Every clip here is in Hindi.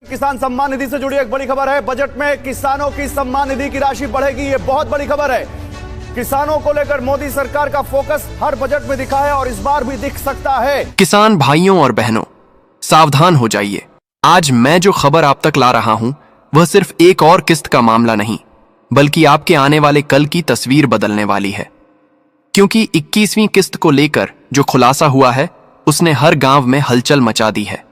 किसान सम्मान निधि से जुड़ी एक बड़ी खबर है। बजट में किसानों की सम्मान निधि की राशि बढ़ेगी, ये बहुत बड़ी खबर है। किसानों को लेकर मोदी सरकार का फोकस हर बजट में दिखा है और इस बार भी दिख सकता है। किसान भाइयों और बहनों, सावधान हो जाइए। आज मैं जो खबर आप तक ला रहा हूं वह सिर्फ एक और किस्त का मामला नहीं, बल्कि आपके आने वाले कल की तस्वीर बदलने वाली है। क्योंकि 21वीं किस्त को लेकर जो खुलासा हुआ है उसने हर गांव में हलचल मचा दी है।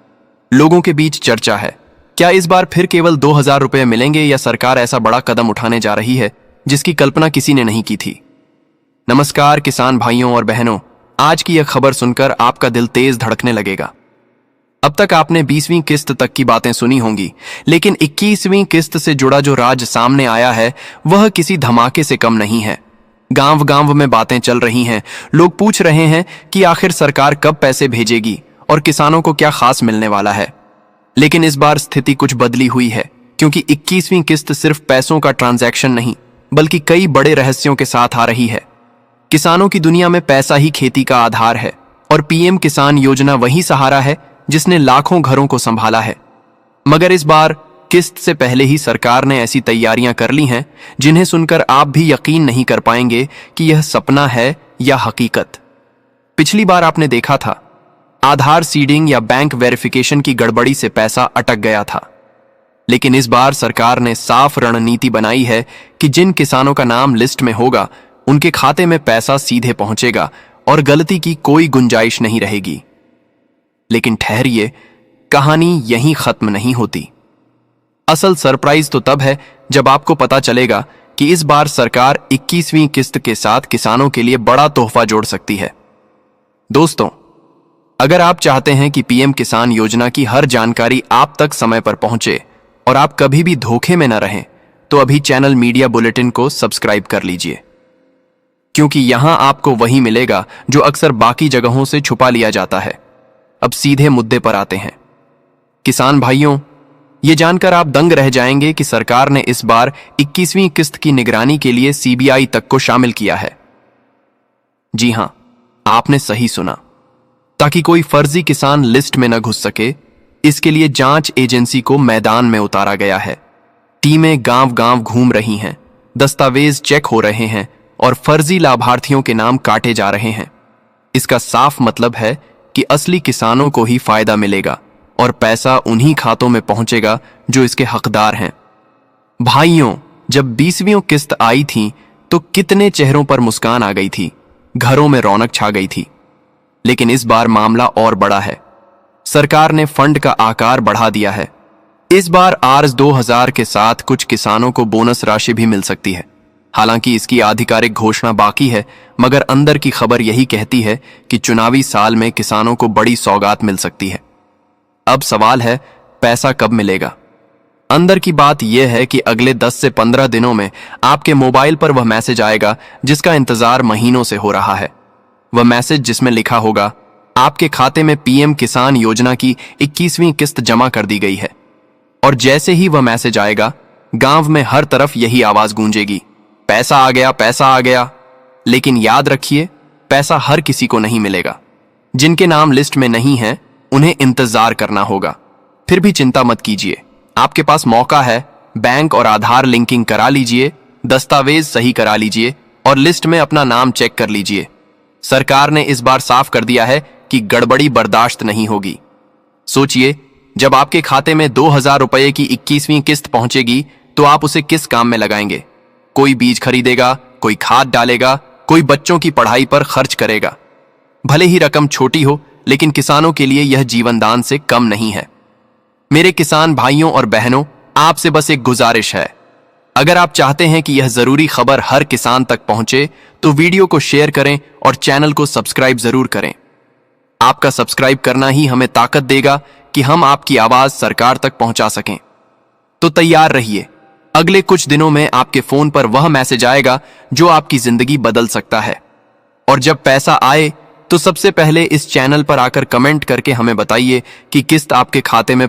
लोगों के बीच चर्चा है, क्या इस बार फिर केवल 2000 रुपए मिलेंगे या सरकार ऐसा बड़ा कदम उठाने जा रही है जिसकी कल्पना किसी ने नहीं की थी। नमस्कार किसान भाइयों और बहनों, आज की यह खबर सुनकर आपका दिल तेज धड़कने लगेगा। अब तक आपने 20वीं किस्त तक की बातें सुनी होंगी, लेकिन 21वीं किस्त से जुड़ा जो राज सामने आया है वह किसी धमाके से कम नहीं है। गांव गांव में बातें चल रही हैं, लोग पूछ रहे हैं कि आखिर सरकार कब पैसे भेजेगी और किसानों को क्या खास मिलने वाला है। लेकिन इस बार स्थिति कुछ बदली हुई है, क्योंकि 21वीं किस्त सिर्फ पैसों का ट्रांजैक्शन नहीं, बल्कि कई बड़े रहस्यों के साथ आ रही है। किसानों की दुनिया में पैसा ही खेती का आधार है और पीएम किसान योजना वही सहारा है जिसने लाखों घरों को संभाला है। मगर इस बार किस्त से पहले ही सरकार ने ऐसी तैयारियां कर ली हैं जिन्हें सुनकर आप भी यकीन नहीं कर पाएंगे कि यह सपना है या हकीकत। पिछली बार आपने देखा था, आधार सीडिंग या बैंक वेरिफिकेशन की गड़बड़ी से पैसा अटक गया था। लेकिन इस बार सरकार ने साफ रणनीति बनाई है कि जिन किसानों का नाम लिस्ट में होगा उनके खाते में पैसा सीधे पहुंचेगा और गलती की कोई गुंजाइश नहीं रहेगी। लेकिन ठहरिए, कहानी यहीं खत्म नहीं होती। असल सरप्राइज तो तब है जब आपको पता चलेगा कि इस बार सरकार 21वीं किस्त के साथ किसानों के लिए बड़ा तोहफा जोड़ सकती है। दोस्तों, अगर आप चाहते हैं कि पीएम किसान योजना की हर जानकारी आप तक समय पर पहुंचे और आप कभी भी धोखे में न रहें, तो अभी चैनल मीडिया बुलेटिन को सब्सक्राइब कर लीजिए, क्योंकि यहां आपको वही मिलेगा जो अक्सर बाकी जगहों से छुपा लिया जाता है। अब सीधे मुद्दे पर आते हैं। किसान भाइयों, ये जानकर आप दंग रह जाएंगे कि सरकार ने इस बार 21वीं किस्त की निगरानी के लिए सीबीआई तक को शामिल किया है। जी हां, आपने सही सुना। ताकि कोई फर्जी किसान लिस्ट में न घुस सके, इसके लिए जांच एजेंसी को मैदान में उतारा गया है। टीमें गांव गांव घूम रही हैं, दस्तावेज चेक हो रहे हैं और फर्जी लाभार्थियों के नाम काटे जा रहे हैं। इसका साफ मतलब है कि असली किसानों को ही फायदा मिलेगा और पैसा उन्हीं खातों में पहुंचेगा जो इसके हकदार हैं। भाइयों, जब 20वीं किस्त आई थी तो कितने चेहरों पर मुस्कान आ गई थी, घरों में रौनक छा गई थी। लेकिन इस बार मामला और बड़ा है। सरकार ने फंड का आकार बढ़ा दिया है। इस बार आर्ज 2000 के साथ कुछ किसानों को बोनस राशि भी मिल सकती है। हालांकि इसकी आधिकारिक घोषणा बाकी है, मगर अंदर की खबर यही कहती है कि चुनावी साल में किसानों को बड़ी सौगात मिल सकती है। अब सवाल है, पैसा कब मिलेगा? अंदर की बात यह है कि अगले 10 से 15 दिनों में आपके मोबाइल पर वह मैसेज आएगा जिसका इंतजार महीनों से हो रहा है। वह मैसेज जिसमें लिखा होगा, आपके खाते में पीएम किसान योजना की 21वीं किस्त जमा कर दी गई है। और जैसे ही वह मैसेज आएगा, गांव में हर तरफ यही आवाज गूंजेगी, पैसा आ गया, पैसा आ गया। लेकिन याद रखिए, पैसा हर किसी को नहीं मिलेगा। जिनके नाम लिस्ट में नहीं है उन्हें इंतजार करना होगा। फिर भी चिंता मत कीजिए, आपके पास मौका है। बैंक और आधार लिंकिंग करा लीजिए, दस्तावेज सही करा लीजिए और लिस्ट में अपना नाम चेक कर लीजिए। सरकार ने इस बार साफ कर दिया है कि गड़बड़ी बर्दाश्त नहीं होगी। सोचिए, जब आपके खाते में 2000 रुपए की 21वीं किस्त पहुंचेगी तो आप उसे किस काम में लगाएंगे? कोई बीज खरीदेगा, कोई खाद डालेगा, कोई बच्चों की पढ़ाई पर खर्च करेगा। भले ही रकम छोटी हो, लेकिन किसानों के लिए यह जीवनदान से कम नहीं है। मेरे किसान भाइयों और बहनों, आपसे बस एक गुजारिश है। अगर आप चाहते हैं कि यह जरूरी खबर हर किसान तक पहुंचे तो वीडियो को शेयर करें और चैनल को सब्सक्राइब जरूर करें। आपका सब्सक्राइब करना ही हमें ताकत देगा कि हम आपकी आवाज सरकार तक पहुंचा सकें। तो तैयार रहिए, अगले कुछ दिनों में आपके फोन पर वह मैसेज आएगा जो आपकी जिंदगी बदल सकता है। और जब पैसा आए तो सबसे पहले इस चैनल पर आकर कमेंट करके हमें बताइए कि किस्त आपके खाते में